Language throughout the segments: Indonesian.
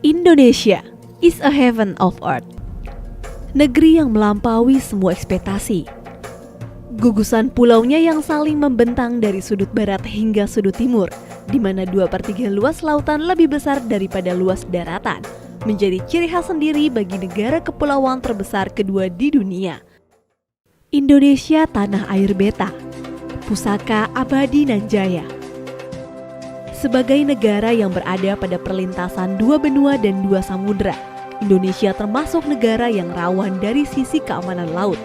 Indonesia is a heaven of art. Negeri yang melampaui semua ekspektasi. Gugusan pulaunya yang saling membentang dari sudut barat hingga sudut timur, di mana 2/3 luas lautan lebih besar daripada luas daratan, menjadi ciri khas sendiri bagi negara kepulauan terbesar kedua di dunia. Indonesia tanah air beta, pusaka abadi nan jaya. Sebagai negara yang berada pada perlintasan dua benua dan dua samudera, Indonesia termasuk negara yang rawan dari sisi keamanan laut,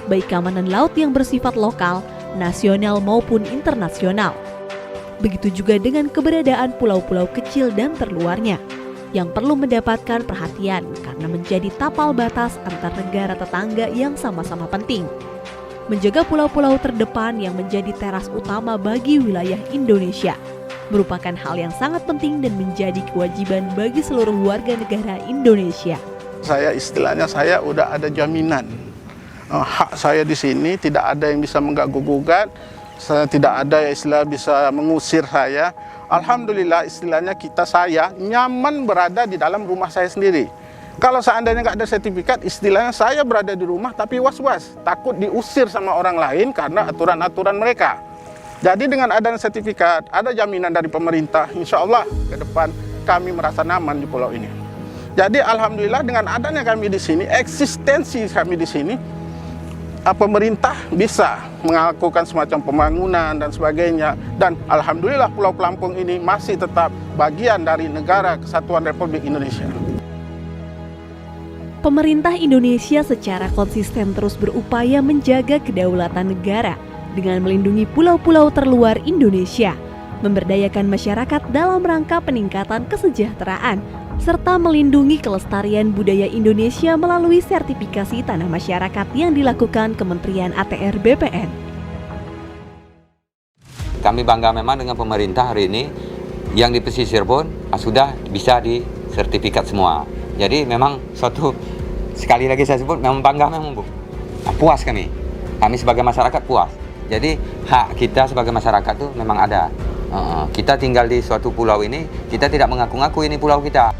baik keamanan laut yang bersifat lokal, nasional maupun internasional. Begitu juga dengan keberadaan pulau-pulau kecil dan terluarnya, yang perlu mendapatkan perhatian karena menjadi tapal batas antar negara tetangga yang sama-sama penting. Menjaga pulau-pulau terdepan yang menjadi teras utama bagi wilayah Indonesia merupakan hal yang sangat penting dan menjadi kewajiban bagi seluruh warga negara Indonesia. Istilahnya saya udah ada jaminan. Hak saya di sini tidak ada yang bisa mengganggu-gugat, tidak ada yang istilah bisa mengusir saya. Alhamdulillah istilahnya saya nyaman berada di dalam rumah saya sendiri. Kalau seandainya nggak ada sertifikat, istilahnya saya berada di rumah tapi was-was, takut diusir sama orang lain karena aturan-aturan mereka. Jadi dengan adanya sertifikat, ada jaminan dari pemerintah, insya Allah ke depan kami merasa nyaman di pulau ini. Jadi alhamdulillah dengan adanya kami di sini, eksistensi kami di sini, pemerintah bisa melakukan semacam pembangunan dan sebagainya. Dan alhamdulillah Pulau Pelampung ini masih tetap bagian dari negara Kesatuan Republik Indonesia. Pemerintah Indonesia secara konsisten terus berupaya menjaga kedaulatan negara dengan melindungi pulau-pulau terluar Indonesia, memberdayakan masyarakat dalam rangka peningkatan kesejahteraan, serta melindungi kelestarian budaya Indonesia melalui sertifikasi tanah masyarakat yang dilakukan Kementerian ATR BPN. Kami bangga memang dengan pemerintah hari ini, yang di pesisir pun sudah bisa disertifikat semua. Jadi memang sekali lagi saya sebut, memang bangga memang Bu. Puas kami sebagai masyarakat puas. Jadi hak kita sebagai masyarakat tuh memang ada. Kita tinggal di suatu pulau ini, kita tidak mengaku-ngaku ini pulau kita.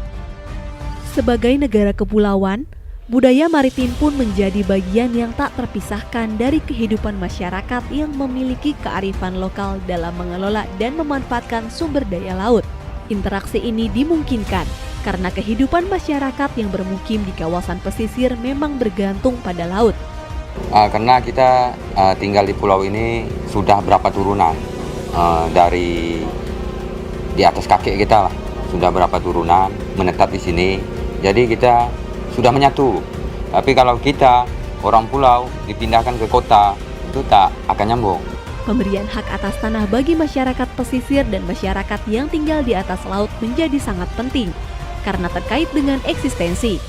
Sebagai negara kepulauan, budaya maritim pun menjadi bagian yang tak terpisahkan dari kehidupan masyarakat yang memiliki kearifan lokal dalam mengelola dan memanfaatkan sumber daya laut. Interaksi ini dimungkinkan karena kehidupan masyarakat yang bermukim di kawasan pesisir memang bergantung pada laut. Karena kita tinggal di pulau ini sudah berapa turunan, dari di atas kakek kita lah, sudah berapa turunan menetap di sini. Jadi kita sudah menyatu. Tapi kalau kita orang pulau dipindahkan ke kota, itu tak akan nyambung. Pemberian hak atas tanah bagi masyarakat pesisir dan masyarakat yang tinggal di atas laut menjadi sangat penting karena terkait dengan eksistensi,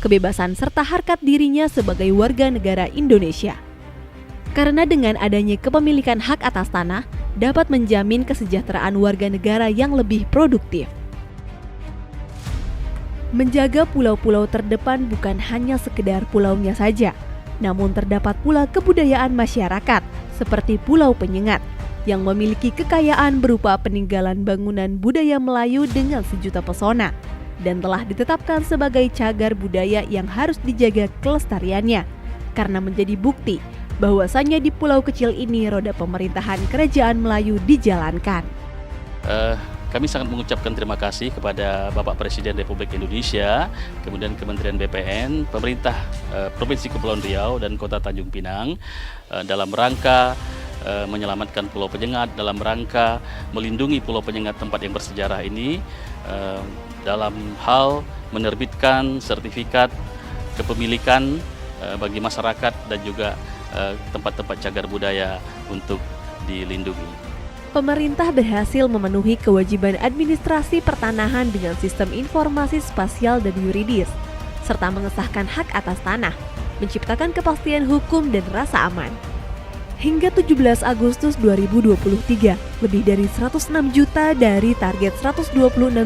kebebasan serta harkat dirinya sebagai warga negara Indonesia. Karena dengan adanya kepemilikan hak atas tanah dapat menjamin kesejahteraan warga negara yang lebih produktif. Menjaga pulau-pulau terdepan bukan hanya sekedar pulaunya saja, namun terdapat pula kebudayaan masyarakat seperti Pulau Penyengat yang memiliki kekayaan berupa peninggalan bangunan budaya Melayu dengan sejuta pesona dan telah ditetapkan sebagai cagar budaya yang harus dijaga kelestariannya karena menjadi bukti bahwasannya di pulau kecil ini roda pemerintahan kerajaan Melayu dijalankan. Kami sangat mengucapkan terima kasih kepada Bapak Presiden Republik Indonesia, kemudian Kementerian BPN, pemerintah Provinsi Kepulauan Riau dan Kota Tanjung Pinang dalam rangka menyelamatkan Pulau Penyengat, dalam rangka melindungi Pulau Penyengat tempat yang bersejarah ini, dalam hal menerbitkan sertifikat kepemilikan bagi masyarakat dan juga tempat-tempat cagar budaya untuk dilindungi. Pemerintah berhasil memenuhi kewajiban administrasi pertanahan dengan sistem informasi spasial dan yuridis, serta mengesahkan hak atas tanah, menciptakan kepastian hukum dan rasa aman. Hingga 17 Agustus 2023, lebih dari 106 juta dari target 126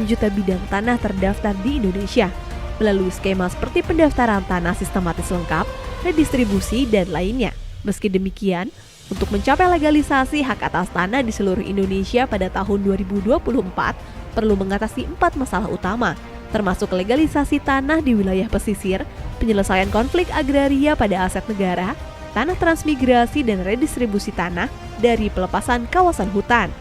juta bidang tanah terdaftar di Indonesia, melalui skema seperti pendaftaran tanah sistematis lengkap, redistribusi, dan lainnya. Meski demikian, untuk mencapai legalisasi hak atas tanah di seluruh Indonesia pada tahun 2024, perlu mengatasi 4 masalah utama, termasuk legalisasi tanah di wilayah pesisir, penyelesaian konflik agraria pada aset negara, tanah transmigrasi dan redistribusi tanah dari pelepasan kawasan hutan.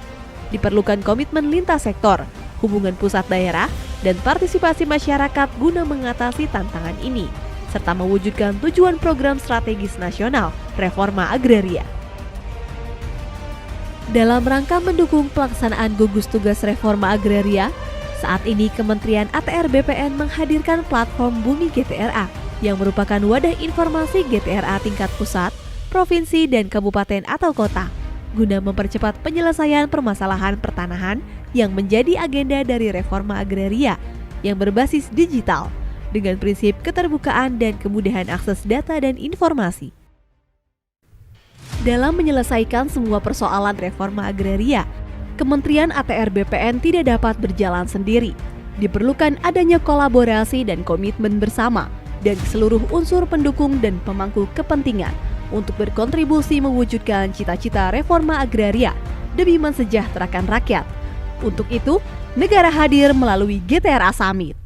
Diperlukan komitmen lintas sektor, hubungan pusat daerah, dan partisipasi masyarakat guna mengatasi tantangan ini, serta mewujudkan tujuan program strategis nasional reforma agraria. Dalam rangka mendukung pelaksanaan gugus tugas reforma agraria, saat ini Kementerian ATR BPN menghadirkan platform Bumi GTRA yang merupakan wadah informasi GTRA tingkat pusat, provinsi, dan kabupaten atau kota, guna mempercepat penyelesaian permasalahan pertanahan yang menjadi agenda dari reforma agraria yang berbasis digital, dengan prinsip keterbukaan dan kemudahan akses data dan informasi. Dalam menyelesaikan semua persoalan reforma agraria, Kementerian ATR BPN tidak dapat berjalan sendiri. Diperlukan adanya kolaborasi dan komitmen bersama dari seluruh unsur pendukung dan pemangku kepentingan untuk berkontribusi mewujudkan cita-cita reforma agraria demi mensejahterakan rakyat. Untuk itu, negara hadir melalui GTRA Summit.